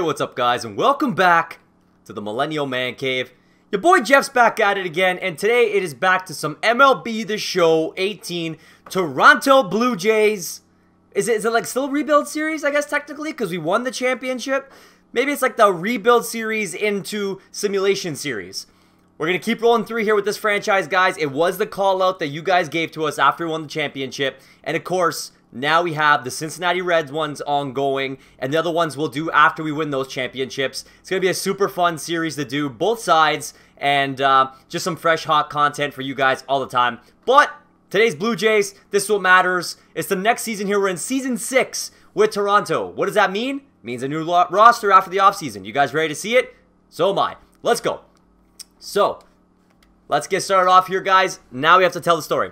Hey, what's up guys, and welcome back to the Millennial Man Cave. Your boy Jeff's back at it again, and today it is back to some MLB The Show 18 Toronto Blue Jays. Is it like still a rebuild series, I guess, technically, because we won the championship? Maybe it's like the rebuild series into simulation series. We're going to keep rolling through here with this franchise, guys. It was the call-out that you guys gave to us after we won the championship, and of course, now we have the Cincinnati Reds ones ongoing, and the other ones we'll do after we win those championships. It's going to be a super fun series to do, both sides, and just some fresh, hot content for you guys all the time. But today's Blue Jays, this is what matters. It's the next season here. We're in Season 6 with Toronto. What does that mean? It means a new roster after the offseason. You guys ready to see it? So am I. Let's go. So, let's get started off here, guys. Now we have to tell the story.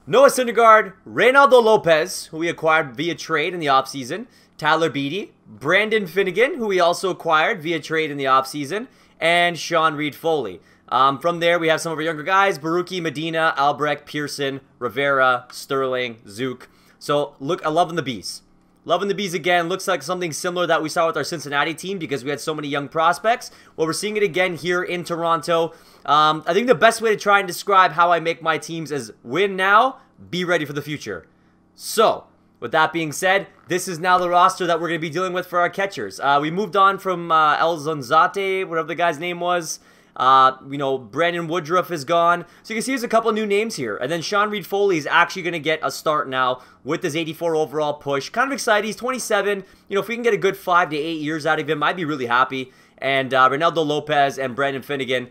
Noah Syndergaard, Reynaldo Lopez, who we acquired via trade in the offseason, Tyler Beede, Brandon Finnegan, who we also acquired via trade in the offseason, and Sean Reed-Foley. From there, we have some of our younger guys, Baruki, Medina, Albrecht, Pearson, Rivera, Sterling, Zook. So, look, I'm loving the Bees. Loving the Bees again. Looks like something similar that we saw with our Cincinnati team because we had so many young prospects. Well, we're seeing it again here in Toronto. I think the best way to try and describe how I make my teams is win now, be ready for the future. So, with that being said, this is now the roster that we're going to be dealing with for our catchers. We moved on from El Zonzate, whatever the guy's name was. You know, Brandon Woodruff is gone. So you can see there's a couple new names here. And then Sean Reed-Foley is actually going to get a start now with his 84 overall push. Kind of excited. He's 27. You know, if we can get a good 5 to 8 years out of him, I'd be really happy. And Reynaldo Lopez and Brandon Finnegan,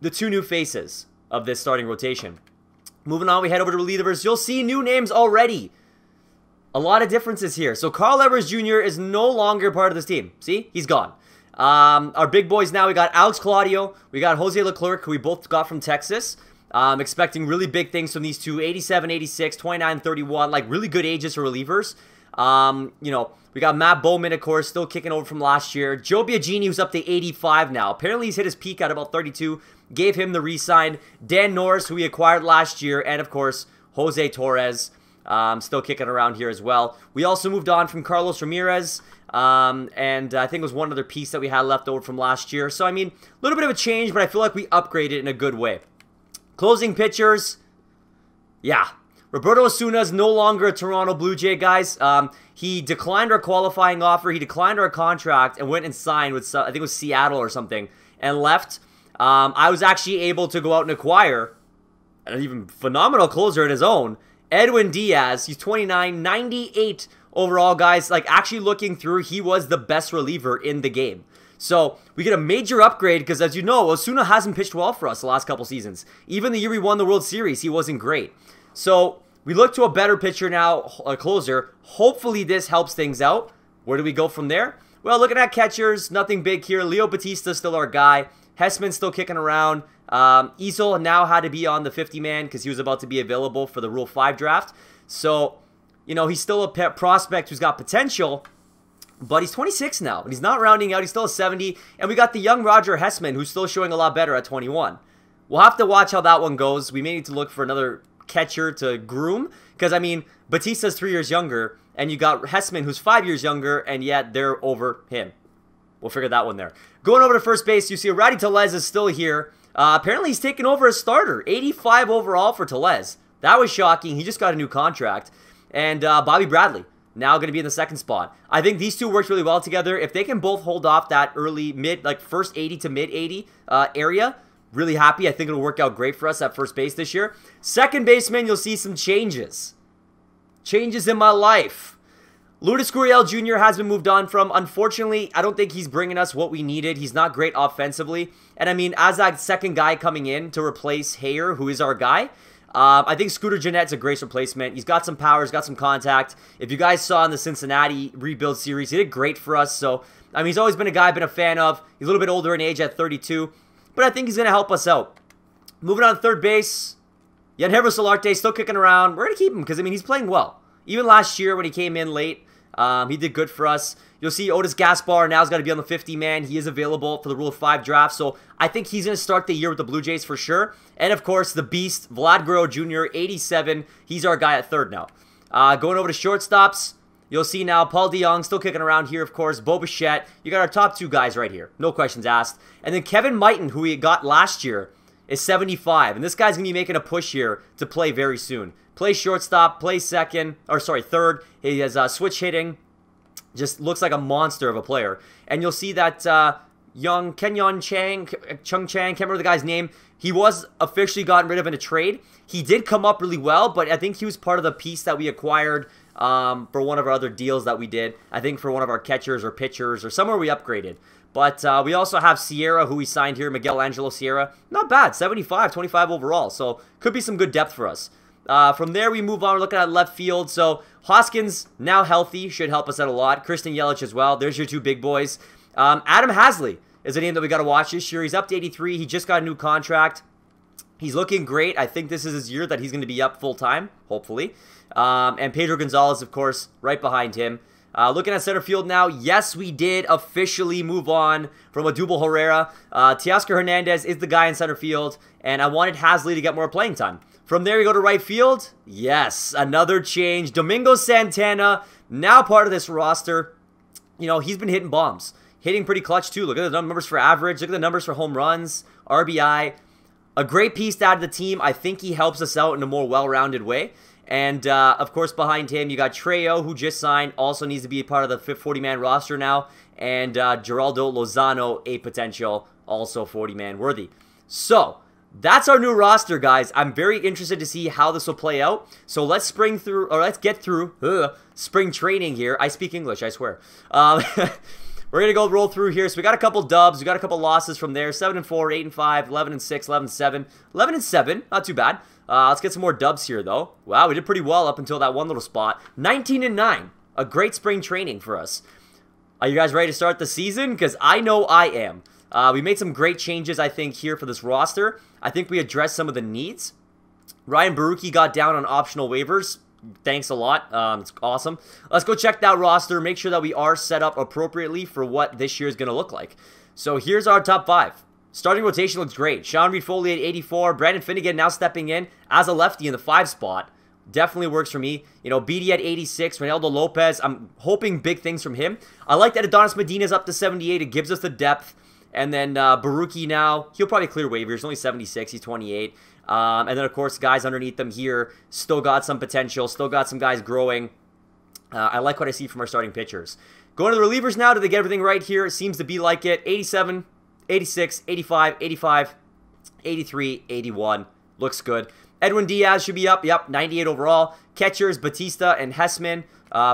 the two new faces of this starting rotation. Moving on, we head over to relievers. You'll see new names already. A lot of differences here. So Carl Evers Jr. is no longer part of this team. See? He's gone. Our big boys now, we got Alex Claudio, we got Jose Leclerc, who we both got from Texas. Expecting really big things from these two, 87, 86, 29, 31, like really good ages for relievers. You know, we got Matt Bowman, of course, still kicking over from last year. Joe Biagini, who's up to 85 now. Apparently, he's hit his peak at about 32. Gave him the re-sign. Dan Norris, who we acquired last year. And, of course, Jose Torres, still kicking around here as well. We also moved on from Carlos Ramirez. And I think it was one other piece that we had left over from last year. So, I mean, a little bit of a change, but I feel like we upgraded in a good way. Closing pitchers. Yeah. Roberto Osuna is no longer a Toronto Blue Jay, guys. He declined our qualifying offer. He declined our contract and went and signed with, I think it was Seattle or something, and left. I was actually able to go out and acquire an even phenomenal closer in his own, Edwin Diaz. He's 29, 98 overall, guys. Like, actually looking through, he was the best reliever in the game. So, we get a major upgrade because, as you know, Osuna hasn't pitched well for us the last couple seasons. Even the year we won the World Series, he wasn't great. So, we look to a better pitcher now, a closer. Hopefully, this helps things out. Where do we go from there? Well, looking at catchers, nothing big here. Leo Bautista's still our guy. Hessman's still kicking around. Easel now had to be on the 50-man because he was about to be available for the Rule 5 draft. So, you know, he's still a prospect who's got potential, but he's 26 now, and he's not rounding out. He's still a 70, and we got the young Roger Hessman, who's still showing a lot better at 21. We'll have to watch how that one goes. We may need to look for another catcher to groom, because, I mean, Batista's 3 years younger, and you got Hessman, who's 5 years younger, and yet they're over him. We'll figure that one there. Going over to first base, you see Rowdy Tellez is still here. Apparently, he's taken over as starter. 85 overall for Tellez. That was shocking. He just got a new contract. And Bobby Bradley, now going to be in the second spot. I think these two worked really well together. If they can both hold off that early, mid, like first 80 to mid 80 area, really happy. I think it'll work out great for us at first base this year. Second baseman, you'll see some changes. Changes in my life. Lourdes Gurriel Jr. has been moved on from. Unfortunately, I don't think he's bringing us what we needed. He's not great offensively. And I mean, as that second guy coming in to replace Hayer, who is our guy, I think Scooter Gennett's a great replacement. He's got some power, he's got some contact. If you guys saw in the Cincinnati rebuild series, he did great for us. So, I mean, he's always been a guy I've been a fan of. He's a little bit older in age at 32, but I think he's going to help us out. Moving on to third base, Yangervis Solarte still kicking around. We're going to keep him because, I mean, he's playing well. Even last year when he came in late, he did good for us. You'll see Otis Gaspar now's got to be on the 50-man. He is available for the Rule 5 draft, so I think he's going to start the year with the Blue Jays for sure. And, of course, the Beast, Vlad Guerrero Jr., 87. He's our guy at third now. Going over to shortstops, You'll see now Paul DeJong still kicking around here, of course. Bo Bichette. You got our top 2 guys right here. No questions asked. And then Kevin Mighton, who we got last year, is 75. And this guy's going to be making a push here to play very soon. Plays shortstop, plays third. He has switch hitting. Just looks like a monster of a player. And you'll see that young Kenyon Chung Chang, can't remember the guy's name. He was officially gotten rid of in a trade. He did come up really well, but I think he was part of the piece that we acquired for one of our other deals that we did. I think for one of our catchers or pitchers or somewhere we upgraded. But we also have Sierra, who we signed here, Miguel Angelo Sierra. Not bad, 75, 25 overall. So could be some good depth for us. From there, we move on. We're looking at left field. So Hoskins, now healthy, should help us out a lot. Christian Yelich as well. There's your 2 big boys. Adam Hasley is a name that we got to watch this year. He's up to 83. He just got a new contract. He's looking great. I think this is his year that he's going to be up full-time, hopefully. And Pedro Gonzalez, of course, right behind him. Looking at center field now, yes, we did officially move on from Odubel Herrera. Teoscar Hernandez is the guy in center field, and I wanted Hasley to get more playing time. From there, we go to right field. Yes, another change. Domingo Santana, now part of this roster. You know, he's been hitting bombs. Hitting pretty clutch, too. Look at the numbers for average. Look at the numbers for home runs, RBI. A great piece to add to the team. I think he helps us out in a more well-rounded way. And, of course, behind him, you got Trejo, who just signed, also needs to be a part of the 40-man roster now. And Geraldo Lozano, a potential, also 40-man worthy. So, that's our new roster, guys. I'm very interested to see how this will play out. So, let's get through spring training here. I speak English, I swear. We're going to go roll through here. So, we got a couple dubs. We got a couple losses from there. 7-4, 8-5, 11-6, 11-7. 11-7, not too bad. Let's get some more dubs here, though. Wow, we did pretty well up until that one little spot. 19-9. A great spring training for us. Are you guys ready to start the season? Because I know I am. We made some great changes, I think, here for this roster. I think we addressed some of the needs. Ryan Baruki got down on optional waivers. Thanks a lot. It's awesome. Let's go check that roster. Make sure that we are set up appropriately for what this year is going to look like. So here's our top 5. Starting rotation looks great. Sean Reed-Foley at 84. Brandon Finnegan now stepping in as a lefty in the 5 spot. Definitely works for me. You know, Beatty at 86. Reynaldo Lopez. I'm hoping big things from him. I like that Adonis Medina's up to 78. It gives us the depth. And then Baruki now. He'll probably clear waivers. He's only 76. He's 28. And then, of course, guys underneath them here. Still got some potential. Still got some guys growing. I like what I see from our starting pitchers. Going to the relievers now. Did they get everything right here? It seems to be like it. 87. 86, 85, 85, 83, 81. Looks good. Edwin Diaz should be up. Yep, 98 overall. Catchers, Batista and Hessman.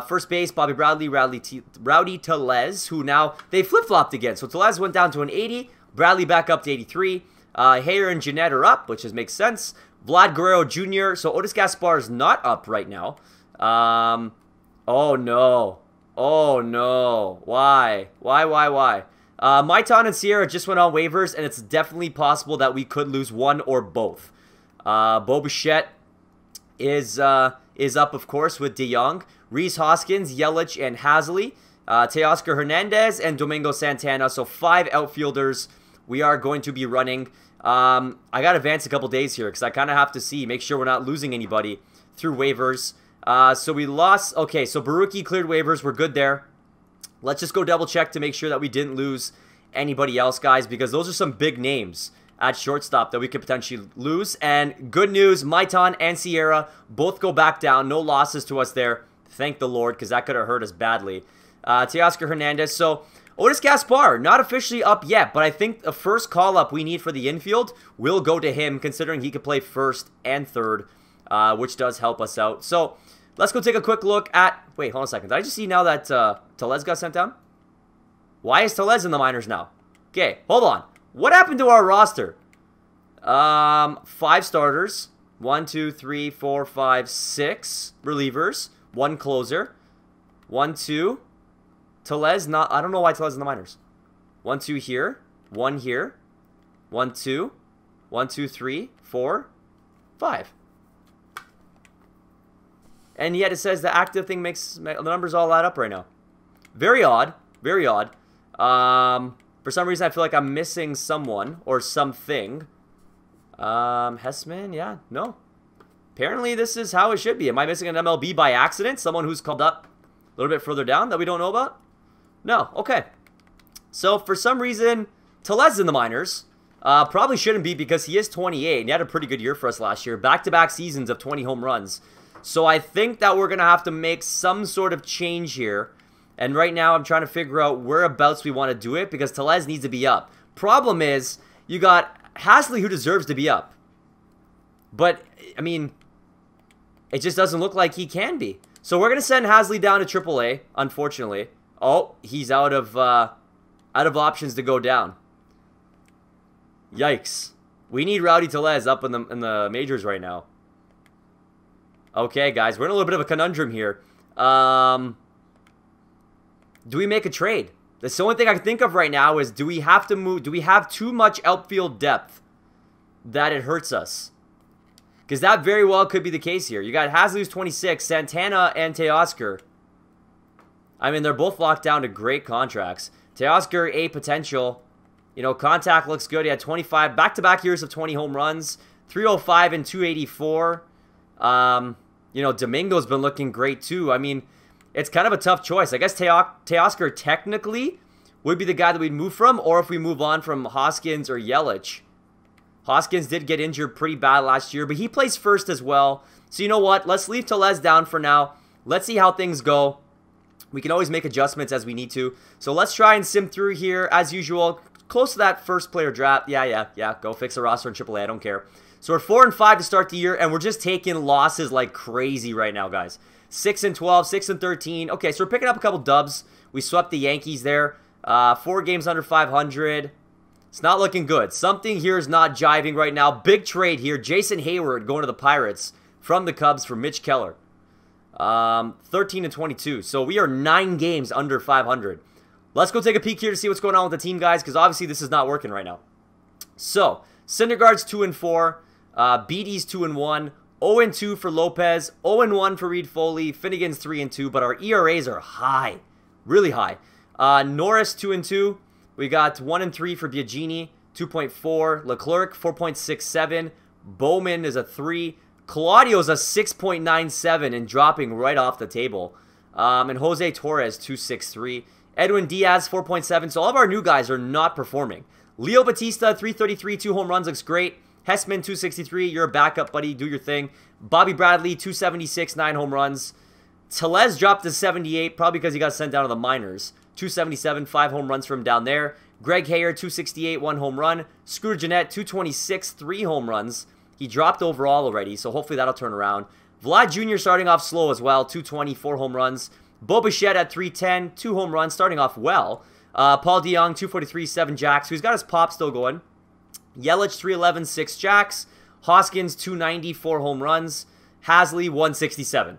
First base, Bobby Bradley, Rowdy Tellez, who now, they flip-flopped again. So Tellez went down to an 80. Bradley back up to 83. Hayer and Jeanette are up, which makes sense. Vlad Guerrero Jr. So Otis Gaspar is not up right now. Oh, no. Oh, no. Why? Why? Maitan and Sierra just went on waivers, and it's definitely possible that we could lose one or both. Bo Bichette is up, of course, with DeJong. Rhys Hoskins, Yelich, and Hasley. Teoscar Hernandez and Domingo Santana. So 5 outfielders we are going to be running. I got to advance a couple days here because I kind of have to make sure we're not losing anybody through waivers. So we lost. Okay, so Baruki cleared waivers. We're good there. Let's just go double check to make sure that we didn't lose anybody else, guys, because those are some big names at shortstop that we could potentially lose. And good news, Maitan and Sierra both go back down. No losses to us there. Thank the Lord, because that could have hurt us badly. Teoscar Hernandez. So Otis Gaspar, not officially up yet, but I think the first call-up we need for the infield will go to him, considering he could play first and third, which does help us out. So let's go take a quick look at... Wait, hold on a second. Did I just see now that Tellez got sent down? Why is Tellez in the minors now? Okay, hold on. What happened to our roster? 5 starters. 1, 2, 3, 4, 5, 6 relievers. 1 closer. 1, 2. Tellez, not... I don't know why Tellez is in the minors. 1, 2 here. 1 here. 1, 2. 1, 2, 3, 4, 5. And yet it says the active thing makes the numbers all add up right now. Very odd. Very odd. For some reason, I feel like I'm missing someone or something. Hessman? Yeah. No. Apparently, this is how it should be. Am I missing an MLB by accident? Someone who's called up A little bit further down that we don't know about? No. Okay. So, for some reason, Tellez in the minors. Probably shouldn't be because he is 28, and he had a pretty good year for us last year. Back-to-back seasons of 20 home runs. So, I think that we're going to have to make some sort of change here. And right now, I'm trying to figure out whereabouts we want to do it because Tellez needs to be up. Problem is, you got Hasley who deserves to be up. But, I mean, it just doesn't look like he can be. So we're going to send Hasley down to AAA, unfortunately. Oh, he's out of options to go down. Yikes. We need Rowdy Tellez up in the majors right now. Okay, guys, we're in a little bit of a conundrum here. Do we make a trade? That's the only thing I can think of right now is do we have to move? Do we have too much outfield depth that it hurts us? Because that very well could be the case here. You got Hasley who's 26, Santana and Teoscar. I mean, they're both locked down to great contracts. Teoscar, A potential. You know, contact looks good. He had 25 back-to-back years of 20 home runs, 305 and 284. You know, Domingo's been looking great too. I mean, it's kind of a tough choice. I guess Teoscar technically would be the guy that we'd move from, or if we move on from Hoskins or Yelich. Hoskins did get injured pretty bad last year, but he plays first as well. So you know what? Let's leave Tellez down for now. Let's see how things go. We can always make adjustments as we need to. So let's try and sim through here as usual. Close to that first player draft. Yeah. Go fix the roster in AAA. I don't care. So we're 4-5 to start the year, and we're just taking losses like crazy right now, guys. 6-12, 6-13. Okay, so we're picking up a couple dubs. We swept the Yankees there. 4 games under 500. It's not looking good. Something here is not jiving right now. Big trade here. Jason Hayward going to the Pirates from the Cubs for Mitch Keller. 13-22. So we are 9 games under 500. Let's go take a peek here to see what's going on with the team, guys, because obviously this is not working right now. So, Syndergaard's 2-4. Beatty's 2-1. 0-2 for Lopez. 0-1 for Reed Foley. Finnegan's 3-2, but our ERAs are high. Really high. Norris 2-2. We got 1-3 for Biagini, 2.4. Leclerc, 4.67. Bowman is a 3. Claudio's a 6.97 and dropping right off the table. And Jose Torres, 2.63. Edwin Diaz, 4.7. So all of our new guys are not performing. Leo Batista, 333, 2 home runs, looks great. Hessman, 263. You're a backup, buddy. Do your thing. Bobby Bradley, 276, 9 home runs. Tellez dropped to 78, probably because he got sent down to the minors. 277, 5 home runs from down there. Greg Hayer, 268, 1 home run. Scooter Gennett, 226, 3 home runs. He dropped overall already, so hopefully that'll turn around. Vlad Jr. starting off slow as well, 220, 4 home runs. Bo Bichette at 310, 2 home runs, starting off well. Paul DeYoung, 243, 7 jacks. So he's got his pop still going. Yelich, 311, 6 jacks. Hoskins, 290, 4 home runs. Hasley, 167.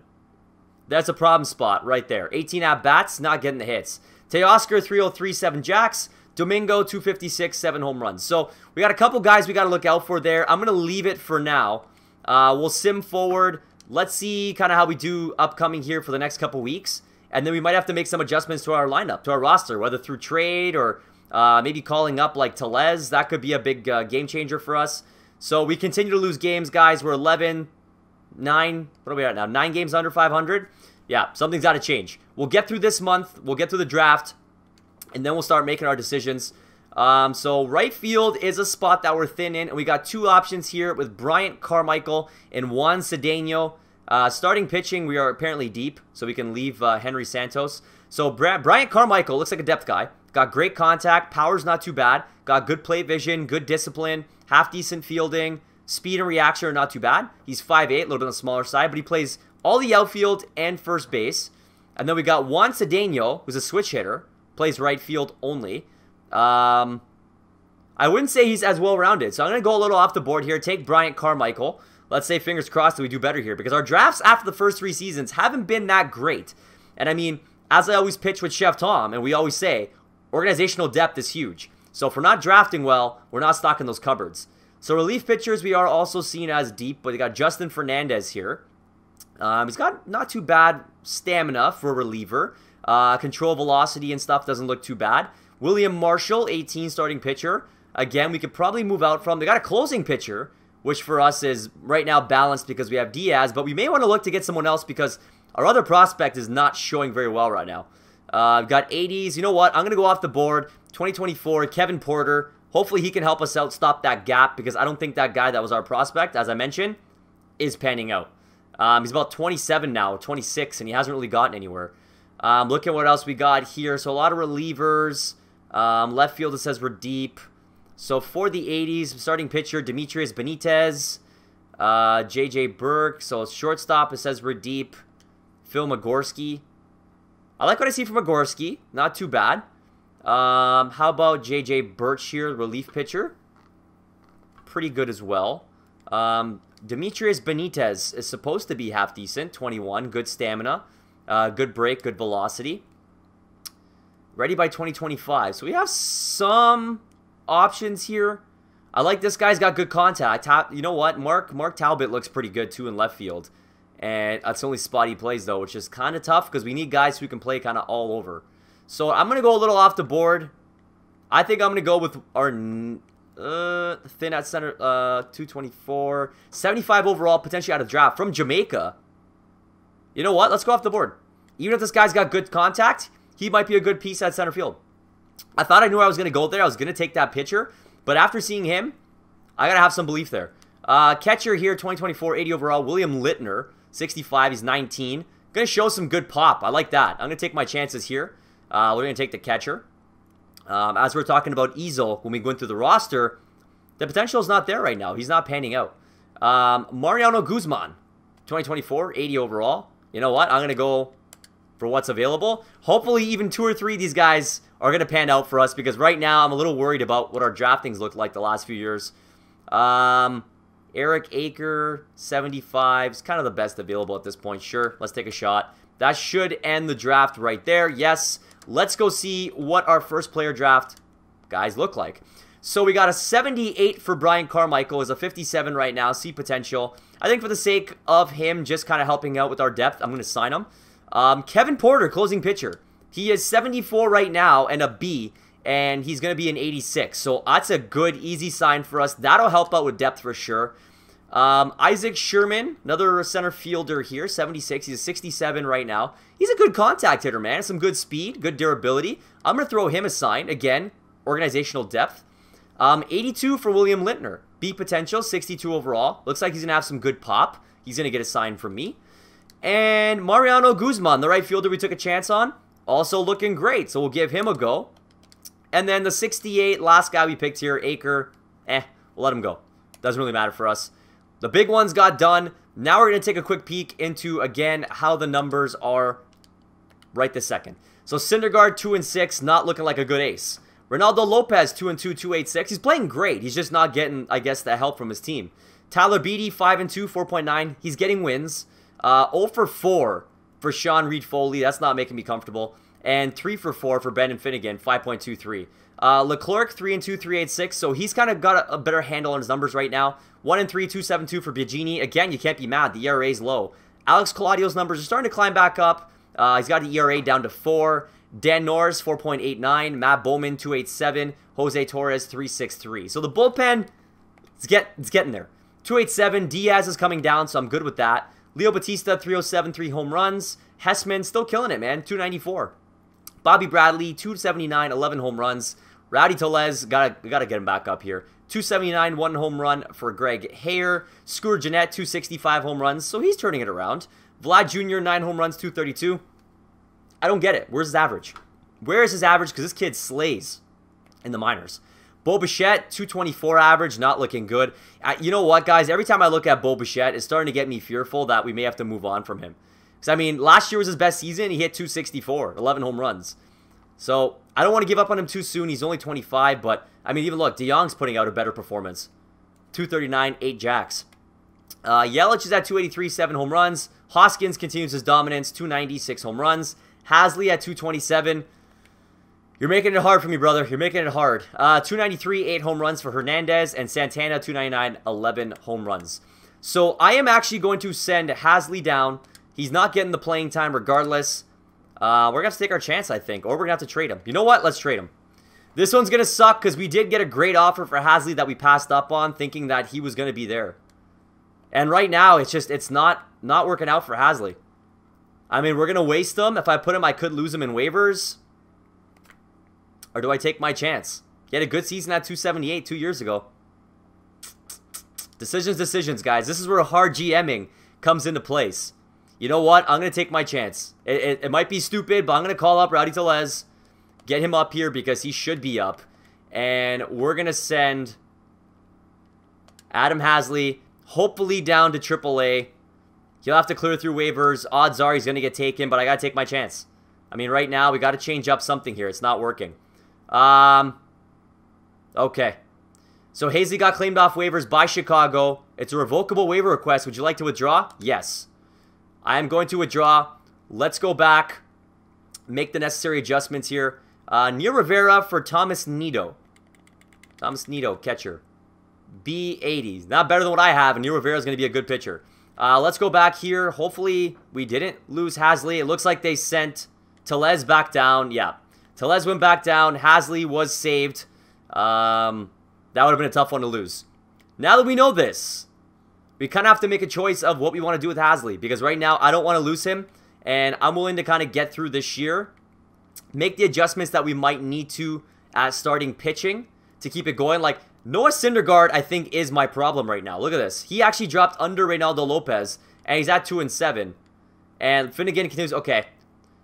That's a problem spot right there. 18 at-bats, not getting the hits. Teoscar, 303, 7 jacks. Domingo, 256, 7 home runs. So we got a couple guys we got to look out for there. I'm going to leave it for now. We'll sim forward. Let's see kind of how we do upcoming here for the next couple weeks. And then we might have to make some adjustments to our lineup, to our roster, whether through trade or maybe calling up like Tellez. That could be a big game changer for us. So we continue to lose games, guys. We're 11, 9, what are we at now? 9 games under 500. Yeah, something's got to change. We'll get through this month. We'll get through the draft. And then we'll start making our decisions. So right field is a spot that we're thin in. And we got 2 options here with Bryant Carmichael and Juan Cedeno. Starting pitching, we are apparently deep. So we can leave Henry Santos. So Bryant Carmichael looks like a depth guy. Got great contact. Power's not too bad. Got good plate vision. Good discipline. Half-decent fielding. Speed and reaction are not too bad. He's 5'8", a little bit on the smaller side. But he plays all the outfield and first base. And then we got Juan Cedeno, who's a switch hitter. Plays right field only. I wouldn't say he's as well-rounded. So I'm going to go a little off the board here. Take Bryant Carmichael. Let's say fingers crossed that we do better here. Because our drafts after the first 3 seasons haven't been that great. And I mean, as I always pitch with Chef Tom, and we always say, organizational depth is huge. So if we're not drafting well, we're not stocking those cupboards. So relief pitchers we are also seen as deep. But we got Justin Fernandez here. He's got not too bad stamina for a reliever. Control velocity and stuff doesn't look too bad. William Marshall, 18, starting pitcher. Again, we could probably move out from. They got a closing pitcher, which for us is right now balanced because we have Diaz. But we may want to look to get someone else because Our other prospect is not showing very well right now. I've got 80s. You know what? I'm going to go off the board. 2024, Kevin Porter. Hopefully he can help us out, stop that gap, because I don't think that guy that was our prospect, as I mentioned, is panning out. He's about 27 now, 26, and he hasn't really gotten anywhere. Look at what else we got here. So a lot of relievers. Left field, it says we're deep. So for the 80s, starting pitcher, Demetrius Benitez. J.J. Burke. So shortstop, it says we're deep. Phil Magorski. I like what I see from Magorski. Not too bad. How about J.J. Birch here, relief pitcher? Pretty good as well. Demetrius Benitez is supposed to be half decent. 21, good stamina. Good break, good velocity. Ready by 2025. So we have some options here. I like this guy's got good contact. You know what? Mark Talbot looks pretty good too in left field. And that's the only spot he plays though, which is kind of tough because we need guys who can play kind of all over. So I'm going to go a little off the board. I think I'm going to go with our thin at center, 224. 75 overall, potentially out of draft from Jamaica. You know what? Let's go off the board. Even if this guy's got good contact, he might be a good piece at center field. I thought I knew I was going to go there. I was going to take that pitcher. But after seeing him, I got to have some belief there. Catcher here, 2024, 80 overall, William Littner. 65, he's 19. Going to show some good pop. I like that. I'm going to take my chances here. We're going to take the catcher. As we're talking about Easel, when we went through the roster, the potential is not there right now. He's not panning out. Mariano Guzman, 2024, 80 overall. You know what? I'm going to go for what's available. Hopefully even 2 or 3 of these guys are going to pan out for us because right now I'm a little worried about what our draftings looked like the last few years. Eric Aker, 75, is kind of the best available at this point. Sure, let's take a shot. That should end the draft right there. Yes, let's go see what our first player draft guys look like. So we got a 78 for Brian Carmichael, is a 57 right now, see potential. I think for the sake of him just kind of helping out with our depth, I'm going to sign him. Kevin Porter, closing pitcher. He is 74 right now and a B, and he's going to be an 86. So that's a good, easy sign for us. That'll help out with depth for sure. Isaac Sherman, another center fielder here, 76. He's a 67 right now. He's a good contact hitter, man. Some good speed, good durability. I'm going to throw him a sign. Again, organizational depth. 82 for William Littner. B potential, 62 overall. Looks like he's going to have some good pop. He's going to get a sign from me. And Mariano Guzman, the right fielder we took a chance on, also looking great. So we'll give him a go. And then the 68, last guy we picked here, Aker. We'll let him go. Doesn't really matter for us. The big ones got done. Now we're going to take a quick peek into, again, how the numbers are right this second. So Syndergaard, 2 and 6, not looking like a good ace. Ronaldo Lopez, 2 and 2, 286. He's playing great. He's just not getting, I guess, the help from his team. Tyler Beatty, 5 and 2, 4.9. He's getting wins. 0 for 4 for Sean Reed-Foley. That's not making me comfortable. And 3 for 4 for Ben and Finnegan, 5.23. Leclerc, 3 and 2, 386. So he's kind of got a better handle on his numbers right now. 1 and 3, 272 for Biagini. Again, you can't be mad. The ERA is low. Alex Claudio's numbers are starting to climb back up. He's got the ERA down to 4. Dan Norris, 4.89. Matt Bowman, 287. Jose Torres, 363. So the bullpen, it's getting there. 287. Diaz is coming down, so I'm good with that. Leo Batista, 307, 3 home runs. Hessman, still killing it, man. 294. Bobby Bradley, 279, 11 home runs. Rowdy Tellez, gotta get him back up here. 279, 1 home run for Greg Hayer. Scoor Jeanette, 265 home runs, so he's turning it around. Vlad Jr., 9 home runs, 232. I don't get it. Where's his average? Where is his average? Because this kid slays in the minors. Bo Bichette, 224 average, not looking good. You know what, guys? Every time I look at Bo Bichette, it's starting to get me fearful that we may have to move on from him. Because, I mean, last year was his best season. He hit 264, 11 home runs. So, I don't want to give up on him too soon. He's only 25, but, I mean, even look, DeYoung's putting out a better performance. 239, 8 jacks. Yelich is at 283, 7 home runs. Hoskins continues his dominance, 290, 6 home runs. Hasley at 227. You're making it hard for me, brother. You're making it hard. 293, 8 home runs for Hernandez. And Santana, 299, 11 home runs. So, I am actually going to send Hasley down. He's not getting the playing time regardless. We're going to have to take our chance, I think. Or we're going to have to trade him. You know what? Let's trade him. This one's going to suck because we did get a great offer for Hasley that we passed up on, thinking that he was going to be there. And right now, it's not working out for Hasley. I mean, we're going to waste him. If I put him, I could lose him in waivers. Or do I take my chance? He had a good season at 278 2 years ago. Decisions, guys. This is where hard GMing comes into place. You know what? I'm going to take my chance. It might be stupid, but I'm going to call up Rowdy Tellez. Get him up here because he should be up. And we're going to send Adam Hasley, hopefully down to AAA. He'll have to clear through waivers. Odds are he's going to get taken, but I got to take my chance. I mean, right now, we got to change up something here. It's not working. Okay. So Hasley got claimed off waivers by Chicago. It's a revocable waiver request. Would you like to withdraw? Yes. I am going to withdraw. Let's go back. Make the necessary adjustments here. Neil Rivera for Thomas Nido. Thomas Nido, catcher. B80. Not better than what I have, and Neil Rivera is going to be a good pitcher. Let's go back here. Hopefully, we didn't lose Hasley. It looks like they sent Tellez back down. Yeah. Tellez went back down. Hasley was saved. That would have been a tough one to lose. Now that we know this, we kind of have to make a choice of what we want to do with Hasley. Because right now, I don't want to lose him. And I'm willing to kind of get through this year. Make the adjustments that we might need to at starting pitching to keep it going. Like, Noah Syndergaard, I think, is my problem right now. Look at this. He actually dropped under Reynaldo Lopez. And he's at 2-7. And Finnegan continues. Okay.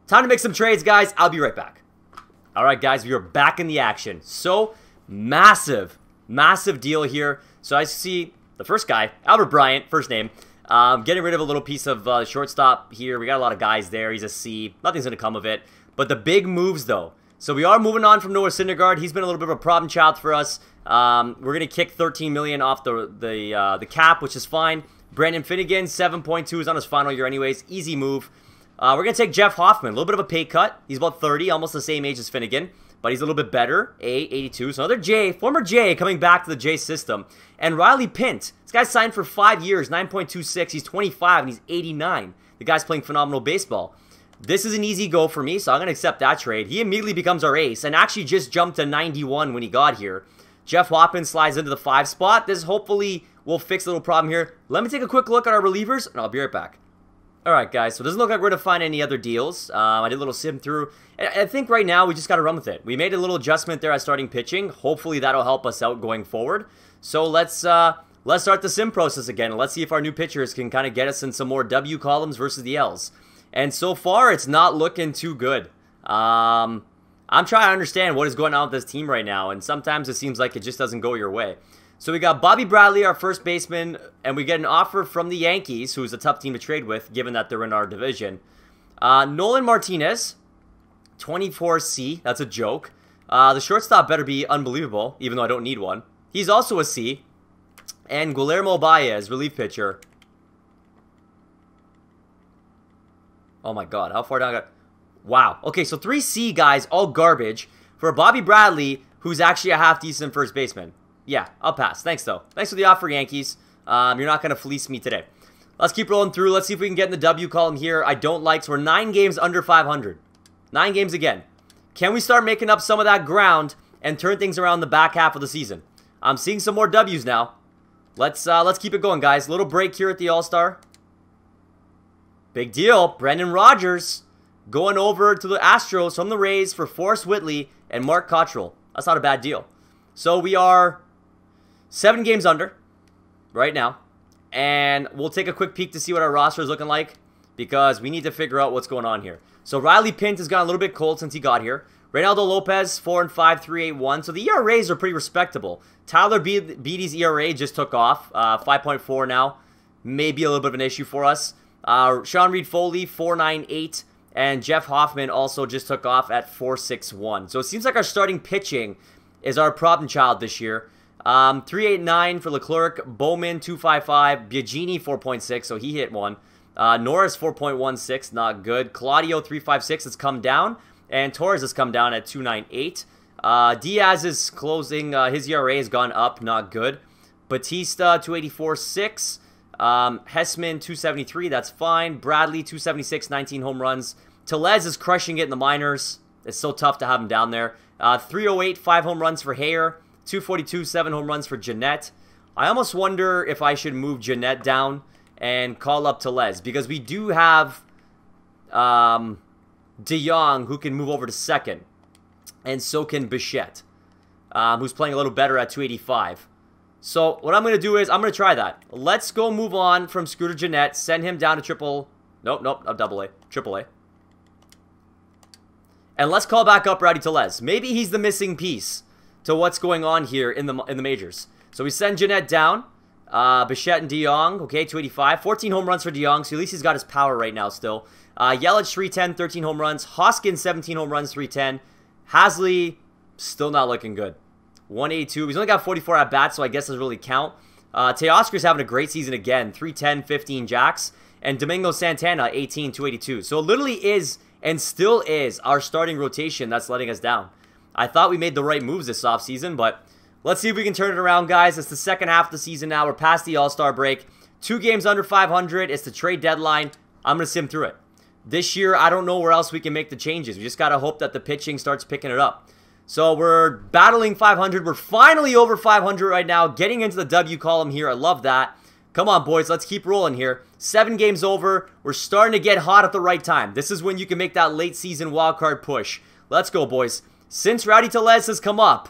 Time to make some trades, guys. I'll be right back. Alright, guys. We are back in the action. So, massive deal here. So I see the first guy, Albert Bryant, first name, getting rid of a little piece of shortstop here. We got a lot of guys there. He's a C. Nothing's going to come of it. But the big moves, though. So we are moving on from Noah Syndergaard. He's been a little bit of a problem child for us. We're going to kick $13 million off the cap, which is fine. Brandon Finnegan, 7.2 is on his final year anyways. Easy move. We're going to take Jeff Hoffman. A little bit of a pay cut. He's about 30, almost the same age as Finnegan. But he's a little bit better. A82. So another J, former J, coming back to the J system. And Riley Pint. This guy's signed for 5 years, 9.26. He's 25 and he's 89. The guy's playing phenomenal baseball. This is an easy go for me, so I'm going to accept that trade. He immediately becomes our ace and actually just jumped to 91 when he got here. Jeff Hoffman slides into the 5 spot. This hopefully will fix a little problem here. Let me take a quick look at our relievers, and I'll be right back. Alright, guys, so it doesn't look like we're going to find any other deals. I did a little sim through. I think right now we just got to run with it. We made a little adjustment there at starting pitching. Hopefully that'll help us out going forward. So let's start the sim process again. Let's see if our new pitchers can kind of get us in some more W columns versus the L's. And so far, it's not looking too good. I'm trying to understand what is going on with this team right now. And sometimes it seems like it just doesn't go your way. So we got Bobby Bradley, our first baseman, and we get an offer from the Yankees, who's a tough team to trade with, given that they're in our division. Nolan Martinez, 24C. That's a joke. The shortstop better be unbelievable, even though I don't need one. He's also a C. And Guillermo Baez, relief pitcher. Oh my god, how far down I got? Wow. Okay, so 3C guys, all garbage, for Bobby Bradley, who's actually a half-decent first baseman. Yeah, I'll pass. Thanks, though. Thanks for the offer, Yankees. You're not going to fleece me today. Let's keep rolling through. Let's see if we can get in the W column here. I don't like, so we're 9 games under 500. 9 games again. Can we start making up some of that ground and turn things around the back half of the season? I'm seeing some more W's now. Let's keep it going, guys. Little break here at the All-Star. Big deal. Brendan Rodgers going over to the Astros from the Rays for Forrest Whitley and Mark Cottrell. That's not a bad deal. So we are 7 games under right now. And we'll take a quick peek to see what our roster is looking like, because we need to figure out what's going on here. So Riley Pint has gotten a little bit cold since he got here. Reynaldo Lopez, 4-5, 3.81. So the ERAs are pretty respectable. Tyler Beatty's ERA just took off. 5.4 now. Maybe a little bit of an issue for us. Sean Reed Foley, 4.98. And Jeff Hoffman also just took off at 4.61. So it seems like our starting pitching is our problem child this year. 3.89 for Leclerc. Bowman, 2.55. Biagini, 4.6. So he hit one. Norris, 4.16. Not good. Claudio, 3.56. It's come down. And Torres has come down at 2.98. Diaz is closing. His ERA has gone up. Not good. Batista, 2.84.6. Hessman, 2.73. That's fine. Bradley, 2.76. 19 home runs. Tellez is crushing it in the minors. It's so tough to have him down there. 3.08. 5 home runs for Hayer. 2.42. 7 home runs for Jeanette. I almost wonder if I should move Jeanette down and call up Tellez, because we do have De Jong, who can move over to second. And so can Bichette, who's playing a little better at 285. So what I'm going to do is I'm going to try that. Let's go move on from Scooter Jeanette. Send him down to triple. Nope, double A. Triple A. And let's call back up Rowdy Tellez. Maybe he's the missing piece to what's going on here in the majors. So we send Jeanette down. Bichette and De Jong. Okay, 285. 14 home runs for De Jong. So at least he's got his power right now still. Yelich, 310, 13 home runs. Hoskins, 17 home runs, 310. Hasley, still not looking good. 182. He's only got 44 at-bats, so I guess doesn't really count. Teoscar's having a great season again. 310, 15 jacks. And Domingo Santana, 18, 282. So it literally is, and still is, our starting rotation that's letting us down. I thought we made the right moves this offseason, but let's see if we can turn it around, guys. It's the second half of the season now. We're past the All-Star break. 2 games under 500. It's the trade deadline. I'm going to sim through it. This year, I don't know where else we can make the changes. We just got to hope that the pitching starts picking it up. So we're battling 500. We're finally over 500 right now. Getting into the W column here. I love that. Come on, boys. Let's keep rolling here. 7 games over. We're starting to get hot at the right time. This is when you can make that late season wildcard push. Let's go, boys. Since Rowdy Tellez has come up,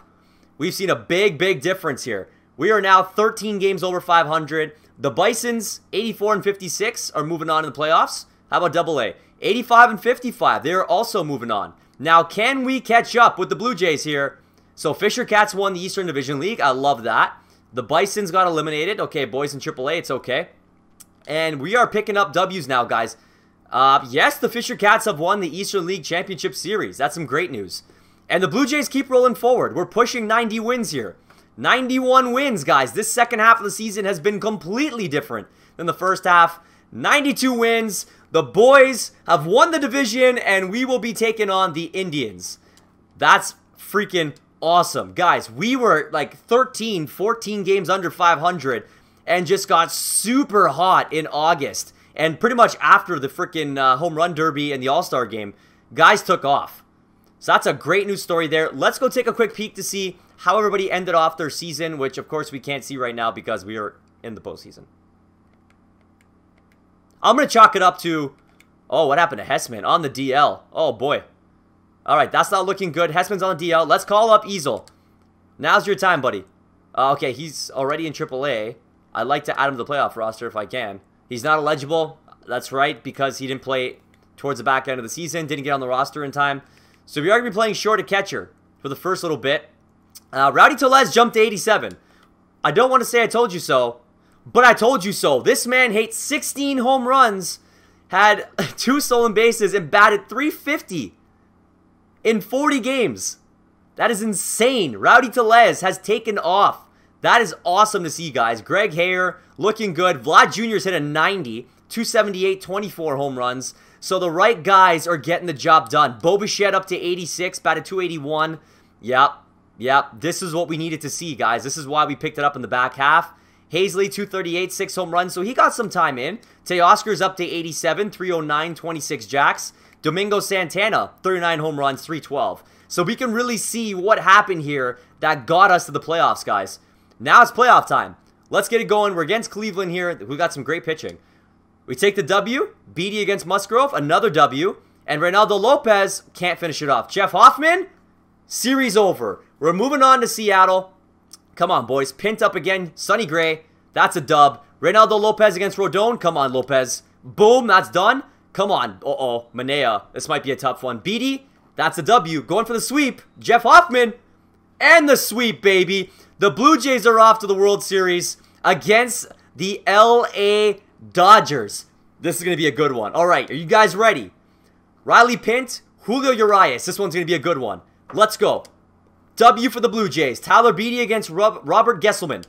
we've seen a big difference here. We are now 13 games over 500. The Bisons, 84 and 56, are moving on in the playoffs. How about Double A? 85 and 55. They're also moving on. Now, can we catch up with the Blue Jays here? So, Fisher Cats won the Eastern Division League. I love that. The Bisons got eliminated. Okay, boys in AAA, it's okay. And we are picking up W's now, guys. Yes, the Fisher Cats have won the Eastern League Championship Series. That's some great news. And the Blue Jays keep rolling forward. We're pushing 90 wins here. 91 wins, guys. This second half of the season has been completely different than the first half. 92 wins. The boys have won the division, and we will be taking on the Indians. That's freaking awesome. Guys, we were like 13, 14 games under 500 and just got super hot in August. And pretty much after the freaking home run derby and the All-Star game, guys took off. So that's a great news story there. Let's go take a quick peek to see how everybody ended off their season, which of course we can't see right now because we are in the postseason. I'm going to chalk it up to, oh, what happened to Hessman on the DL? Oh, boy. All right, that's not looking good. Hessman's on the DL. Let's call up Easel. Now's your time, buddy. Okay, he's already in AAA. I'd like to add him to the playoff roster if I can. He's not eligible. That's right, because he didn't play towards the back end of the season. Didn't get on the roster in time. So we are going to be playing short at catcher for the first little bit. Rowdy Tellez jumped to 87. I don't want to say I told you so, but I told you so. This man hit 16 home runs, had 2 stolen bases, and batted .350 in 40 games. That is insane. Rowdy Tellez has taken off. That is awesome to see, guys. Greg Hayer looking good. Vlad Jr.'s hit a 90, 278, 24 home runs. So the right guys are getting the job done. Bo Bichette up to 86, batted .281. Yep. This is what we needed to see, guys. This is why we picked it up in the back half. Hazley, 238, 6 home runs, so he got some time in. Teoscar's up to 87, 309, 26 jacks. Domingo Santana, 39 home runs, 312. So we can really see what happened here that got us to the playoffs, guys. Now it's playoff time. Let's get it going. We're against Cleveland here. We got some great pitching. We take the W. Beatty against Musgrove, another W. And Reynaldo Lopez can't finish it off. Jeff Hoffman, series over. We're moving on to Seattle. Come on, boys. Pint up again. Sonny Gray. That's a dub. Reynaldo Lopez against Rodon. Come on, Lopez. Boom. That's done. Come on. Uh-oh. Manea. This might be a tough one. Beatty. That's a W. Going for the sweep. Jeff Hoffman. And the sweep, baby. The Blue Jays are off to the World Series against the LA Dodgers. This is going to be a good one. All right. Are you guys ready? Riley Pint. Julio Urias. This one's going to be a good one. Let's go. W for the Blue Jays. Tyler Beatty against Robert Gesselman.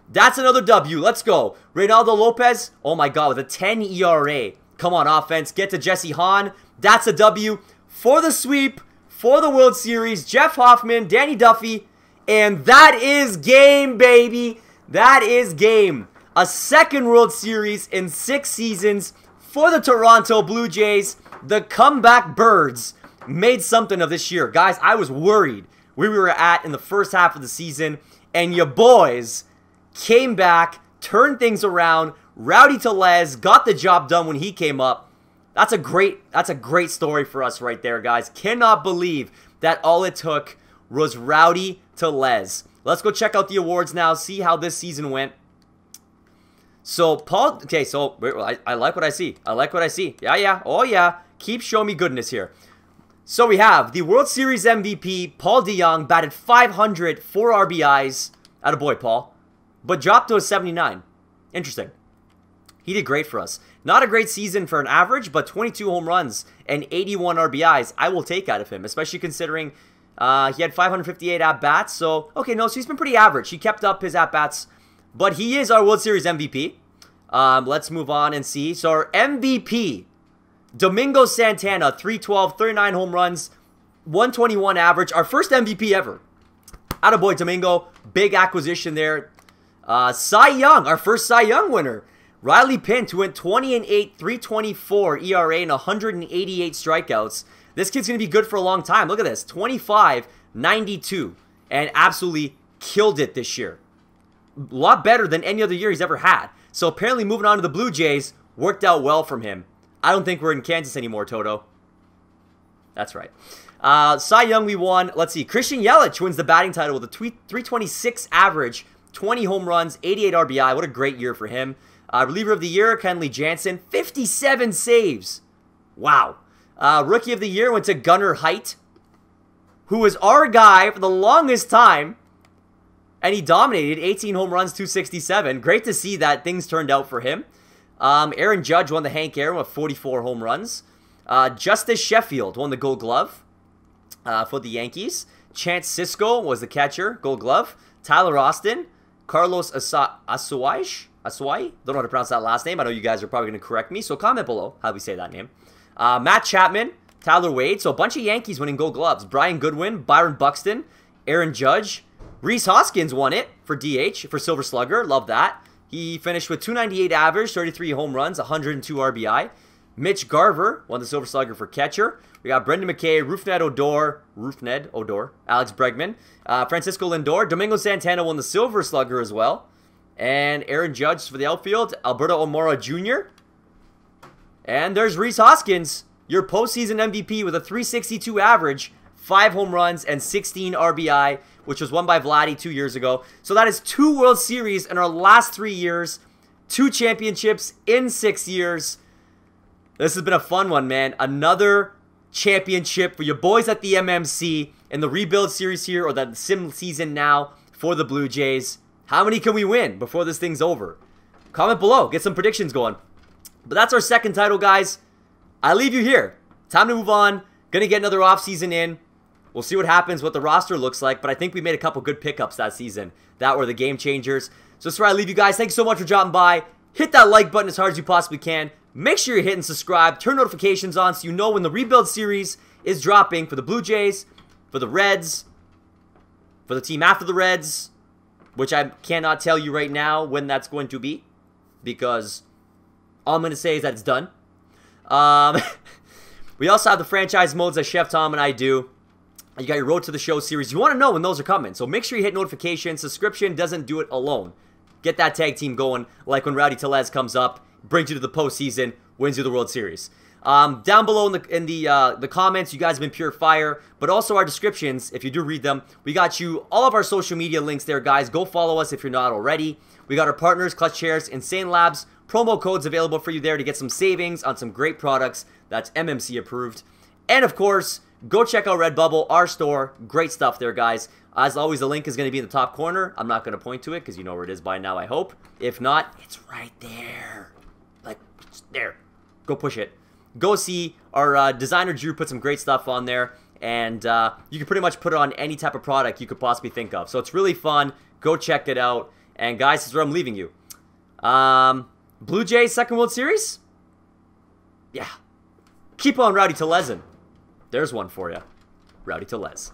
That's another W. Let's go. Reynaldo Lopez. Oh my God, with a 10 ERA. Come on, offense. Get to Jesse Hahn. That's a W for the sweep, for the World Series. Jeff Hoffman, Danny Duffy. And that is game, baby. That is game. A second World Series in 6 seasons for the Toronto Blue Jays. The comeback birds made something of this year. Guys, I was worried where we were at in the first half of the season, and your boys came back, turned things around. Rowdy Tellez got the job done when he came up. That's a great story for us right there, guys. Cannot believe that all it took was Rowdy to Les. Let's go check out the awards now, see how this season went. So, Paul, okay, so I like what I see. I like what I see. Yeah. Oh, yeah. Keep showing me goodness here. So, we have the World Series MVP, Paul DeYoung, batted 500, 4 RBIs. Attaboy, Paul. But dropped to a 79. Interesting. He did great for us. Not a great season for an average, but 22 home runs and 81 RBIs. I will take out of him, especially considering he had 558 at-bats. So, okay, no, so he's been pretty average. He kept up his at-bats, but he is our World Series MVP. Let's move on and see. So, our MVP, Domingo Santana, 312, 39 home runs, 121 average. Our first MVP ever. Attaboy, Domingo. Big acquisition there. Cy Young, our first Cy Young winner. Riley Pint, who went 20-8, 324 ERA and 188 strikeouts. This kid's going to be good for a long time. Look at this. 25, 92, and absolutely killed it this year. A lot better than any other year he's ever had. So apparently moving on to the Blue Jays worked out well from him. I don't think we're in Kansas anymore, Toto. That's right. Cy Young we won. Let's see. Christian Yelich wins the batting title with a 326 average, 20 home runs, 88 RBI. What a great year for him. Reliever of the year, Kenley Jansen, 57 saves. Wow. Rookie of the year went to Gunnar Height, who was our guy for the longest time, and he dominated, 18 home runs, 267. Great to see that things turned out for him. Aaron Judge won the Hank Aaron with 44 home runs. Justice Sheffield won the Gold Glove for the Yankees. Chance Sisco was the catcher, Gold Glove. Tyler Austin, Carlos Asuai? Don't know how to pronounce that last name. I know you guys are probably going to correct me, so comment below how we say that name. Matt Chapman, Tyler Wade, so a bunch of Yankees winning Gold Gloves. Brian Goodwin, Byron Buxton, Aaron Judge. Rhys Hoskins won it for DH, for Silver Slugger. Love that. He finished with 298 average, 33 home runs, 102 RBI. Mitch Garver won the Silver Slugger for catcher. We got Brendan McKay, Roofned Odor, Alex Bregman, Francisco Lindor. Domingo Santana won the Silver Slugger as well. And Aaron Judge for the outfield, Alberto Almora Jr. And there's Rhys Hoskins, your postseason MVP with a 362 average, 5 home runs, and 16 RBI, which was won by Vladdy 2 years ago. So that is 2 World Series in our last 3 years, 2 championships in 6 years. This has been a fun one, man. Another championship for your boys at the MMC in the rebuild series here, or the sim season now for the Blue Jays. How many can we win before this thing's over? Comment below. Get some predictions going. But that's our second title, guys. I leave you here. Time to move on. Gonna get another offseason in. We'll see what happens, what the roster looks like. But I think we made a couple good pickups that season. That were the game changers. So that's where I leave you guys. Thanks so much for dropping by. Hit that like button as hard as you possibly can. Make sure you're hitting subscribe. Turn notifications on so you know when the rebuild series is dropping for the Blue Jays, for the Reds, for the team after the Reds, which I cannot tell you right now when that's going to be, because all I'm going to say is that it's done. We also have the franchise modes that Chef Tom and I do. You got your Road to the Show series. You want to know when those are coming, so make sure you hit notifications. Subscription doesn't do it alone. Get that tag team going, like when Rowdy Tellez comes up, brings you to the postseason, wins you the World Series. Down below in the comments, you guys have been pure fire, but also our descriptions, if you do read them, we got you all of our social media links there, guys. Go follow us if you're not already. We got our partners, Clutch Chairz, Insane Labs, promo codes available for you there to get some savings on some great products that's MMC approved. And of course, go check out Redbubble, our store. Great stuff there, guys. As always, the link is going to be in the top corner. I'm not going to point to it because you know where it is by now, I hope. If not, it's right there. Like, it's there. Go push it. Go see our designer Drew put some great stuff on there, and you can pretty much put it on any type of product you could possibly think of. So it's really fun. Go check it out. And guys, this is where I'm leaving you. Blue Jays second World Series? Yeah. Keep on Rowdy Tellezin. There's one for you. Rowdy Tellez.